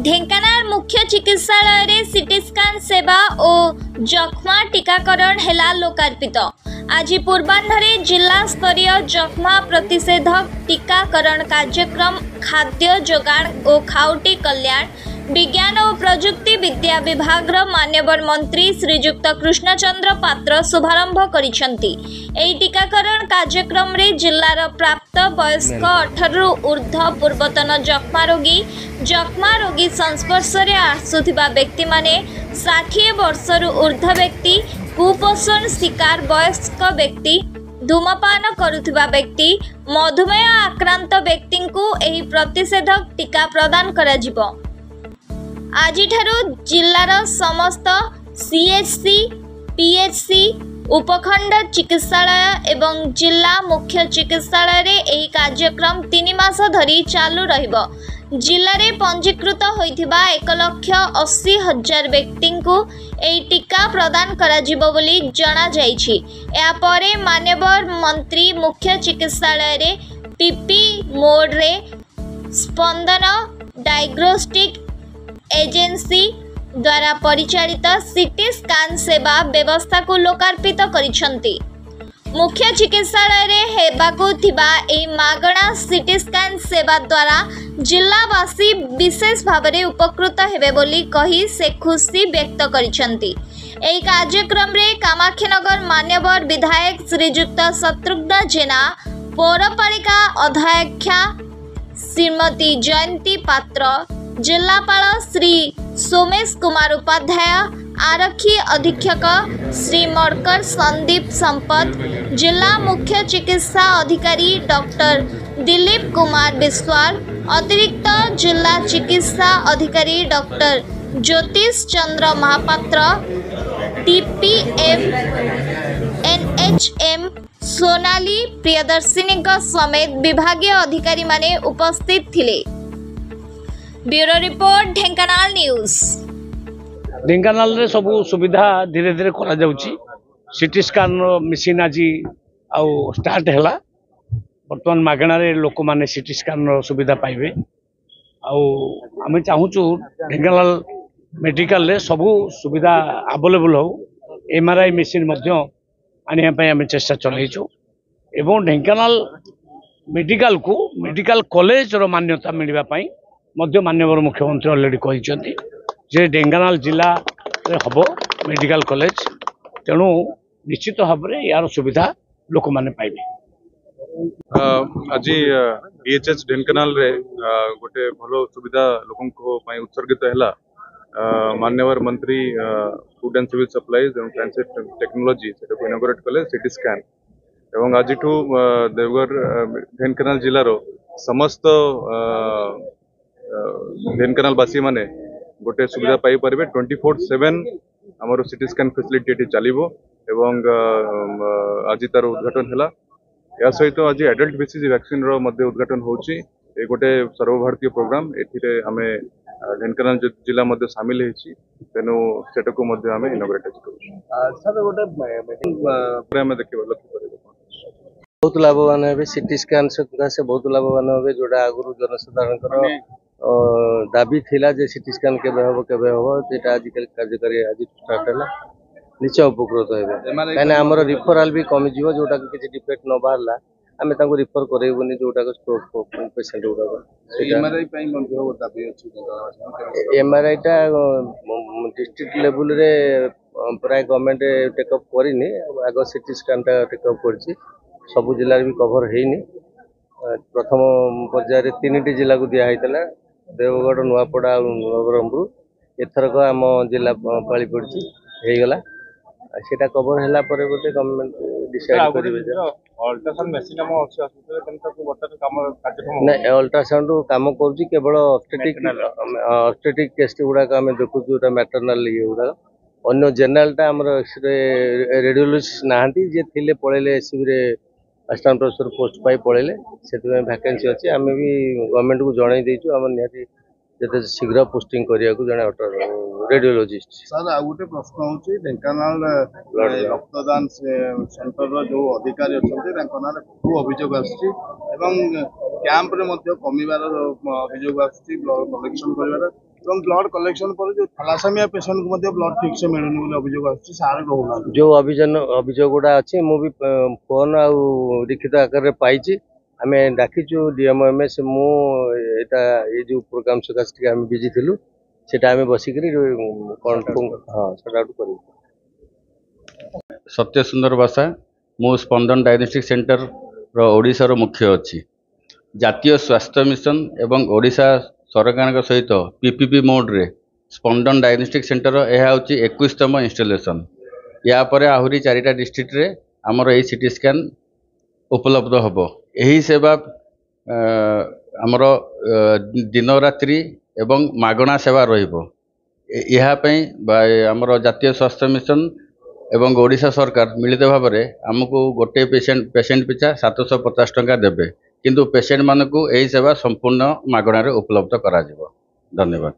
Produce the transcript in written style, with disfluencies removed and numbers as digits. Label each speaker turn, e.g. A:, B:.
A: ढेंकानाल मुख्य चिकित्सालय रे सीटी स्कैन सेवा और जख्मा टीकाकरण हेला लोकार्पित। आज पूर्वाह्न जिला स्तरीय जख्मा प्रतिषेधक टीकाकरण कार्यक्रम खाद्य जोगाण और खाउटी कल्याण विज्ञान और प्रजुक्ति विद्या विभाग मान्यवर मंत्री श्रीजुक्त कृष्णचंद्र पात्र शुभारंभ करिसेंती। एही टीकाकरण कार्यक्रम रे जिल्लार प्राप्त वयस्क 18 रु ऊर्ध्व पूर्वतन जख्मा रोगी संस्पर्श रे आसुथिबा व्यक्ति माने 60 वर्ष रु ऊर्ध्व व्यक्ति, कुपोषण शिकार वयस्क व्यक्ति, धूमपान करुथिबा व्यक्ति, मधुमेह आक्रांत व्यक्ति को एही प्रतिषेधक टीका प्रदान कराजिबो। आज जिलार समस्त सीएचसी, पीएचसी, उपखंड चिकित्सालय एवं जिला मुख्य चिकित्सालय रे एही कार्यक्रम 3 मास धरी चालू रहिबो। जिले में पंजीकृत होइथिबा 1,80,000 व्यक्ति को एही टीका प्रदान कराजिबो बोली जणा जाइछि। या परे मान्यवर मंत्री मुख्य चिकित्सालय रे पीपी मोड रे स्पंदन डायग्नोस्टिक एजेंसी द्वारा परिचालित सीटी स्कैन सेवा व्यवस्था को लोकार्पित करिसेंती। मुख्य चिकित्सालय रे हेबाकु थिबा ए मागणा सीटी स्कैन सेवा द्वारा जिलावासी विशेष भावरे उपकृत हेबे बोली कही से खुशी व्यक्त करिसेंती। एही कार्यक्रम रे कामाक्षीनगर मान्यवर विधायक श्रीजुक्त शत्रुघ्न जेना, पौरपालिका अध्यक्षा श्रीमती जयंती पात्र, जिलापाल श्री सोमेश कुमार उपाध्याय, आरक्षी अधीक्षक श्री मडकर संदीप संपत, जिला मुख्य चिकित्सा अधिकारी डॉक्टर दिलीप कुमार बिस्वाल, अतिरिक्त जिला चिकित्सा अधिकारी डॉक्टर ज्योतिष चंद्र महापात्र, टीपीएम एनएचएम सोनाली प्रियदर्शिनी समेत विभागीय अधिकारी माने उपस्थित थिले। Bureau report Dhenkanal news.
B: Dhenkanal रे सब सुविधा धीरे धीरे करा जाउची। सीटी स्कैन मशीन आज आउ स्टार्ट हैला। वर्तमान मागणा रे लोक माने सीटी स्कैन सुविधा पाइबे। आउ आमे चाहूचु ढेंकानाल मेडिकल रे सब सुविधा अवेलेबल हो। एमआरआई मशीन मध्य आनिया पय आमे चेष्टा चलैछु एवं ढेंकानाल मेडिकल को मेडिकल कॉलेज रो मान्यता मिलबा पय मध्य मान्यवर मुख्यमंत्री ऑलरेडी कहिसेंती जे ढेंकानाल जिला रे हबो मेडिकल कॉलेज, तेणु निश्चित भाव में यार सुविधा लोक माने पाइबे।
C: आज बीएचएस ढेंकानाल रे गोटे भलो सुविधा लोकन को पय उत्सर्गित हैला। मान्यवर मंत्री फूड एंड सिविल सप्लाईज एवं ट्रांसपोर्ट टेक्नोलॉजी से इनॉग्रेट कले सीटी स्कैन एवं आज देवघर ढेंकानाल जिलार समस्त ढेंकानाल बासी माने गोटे सुविधा पाई पारे। 24/7 आमर सीटी स्कैन फैसिलिटी चलो एवं आज तार उद्घाटन है। या सहित आज एडल्ट बीसीजी वैक्सीन रो मध्य उद्घाटन होची। ए गोटे सर्वभारतीय प्रोग्राम एथिरे हमें ढेंकानाल जिला मध्य सामिल हेची, तेनु सेटा को मध्य हमें इनॉग्रेट करू। सर गोटे प्रोग्राम देखिबो लक्ष्य करिबो
D: बहुत लाभवान है। सीटी स्कैन से बहुत लाभवान है। जोड़ा आगुरी जनसाधारण दाबी थिला जे सीटी स्कैन केबे हबो जेटा आजिकल कार्यकारी आज स्टार्ट है। निश्चय उपकृत हेबे काना हमर रिफरल भी कमी जीवो। जोटा किछि डिफेक्ट न बाहरला आमे तांको रिफर करेबोनी। जोटा को स्ट्रोक पेशेंट उडा एमआरआई पई मध्य दाबी अछि। एमआरआई टा डिस्ट्रिक्ट लेवल रे प्राय गवर्नमेंट टेकअप करिनी। आगो सीटी स्कैन टा टेकअप करछि। सब जिला भी कभर हेनी। प्रथम पर्यायर 3टी जिला को दिया हैतला, देवगढ़, नुआपड़ा और नवरंगपुर। एथरक आम जिला पाली पड़ी हेगला। सेटा कभर हैला परे गोटे गवर्नमेंट डिसाइड करिवे जे
C: अल्ट्रासाउंड मशीन हम अछि अस्पताल केनता को वर्तमान काम कार्यक्रम
D: नै अल्ट्रासाउंड काम करूची। केवल ऑब्स्टेटिक टेस्ट गुडा का हमें देखु जोटा मैटरनल ये गुडा। अन्य जनरल टा हमर एक्सरे रेडियोलॉजिस्ट नाहंती जे थिले पळेले एसबी रे असिस्टेंट प्रोफेसर पोस्ट पाई पळेले। सेति वैकेंसी अछि। आमे भी गवर्नमेंट को जणाई देछु। हम निहाती जते शीघ्र पोस्टिंग करिया को जणे रेडियोलॉजिस्ट।
E: सर आ गोटे प्रश्न होची ढेंकानाल रक्तदान सेंटर रो जो अधिकारी अछंती तांको नारे बहु अभियोग आछि एवं କ୍ୟାମ୍ପ ରେ ମଧ୍ୟ କମିବାର ଅଭିଯୋଗ ଆସୁଛି ବ୍ଲଡ କଲେକ୍ସନ କରିବାର ଏବଂ ବ୍ଲଡ କଲେକ୍ସନ ପରେ ଯୋଉ ଥାଲାସେମିଆ ପେସେଣ୍ଟକୁ ମଧ୍ୟ ବ୍ଲଡ ଠିକ ସେ ମିଳୁନି ବୋଲି ଅଭିଯୋଗ ଆସୁଛି ସାର୍ ରହୁନାହାନ୍ତି।
D: ଯୋଉ ଅଭିଯୋଗ ଗୁଡ଼ା ଅଛି ମୁଁ ବି ଫୋନ୍ ଆଉ ଲିଖିତ ଆକାରରେ ପାଇଛି। ଆମେ ଡାକିଛୁ DMMS ମୁଁ ଏଇଟା ଏଇ ଯୋଉ ପ୍ରୋଗ୍ରାମ ସକାଶେ ଟିକେ ଆମେ ବିଜି ଥିଲୁ ସେଟା ଆମେ ବସିକିରି ସେଟା କରିବୁ।
F: सत्य सुंदर बासा मु स्पंदन डायग्नोस्टिक सेंटर ओडिशार मुख्य अच्छी जातीय स्वास्थ्य मिशन एवं ओडिशा सरकार सहित PPP मोड रे स्पंदन डायग्नोस्टिक सेंटर यह हूँ 21तम इंस्टॉलेशन। या पर आहरी 4टा डिस्ट्रिक्ट रे आमर यही CT स्कैन उपलब्ध हम। यही सेवा आमर दिन रात्रि एवं मागणा सेवा रमर जातीय स्वास्थ्य मिशन एवं ओडिशा सरकार मिलित भाव में आमको गोटे पेसेंट पिछा 750 टंका देवे किंतु पेसेंट मानक यही सेवा संपूर्ण मागणार उपलब्ध करा। धन्यवाद।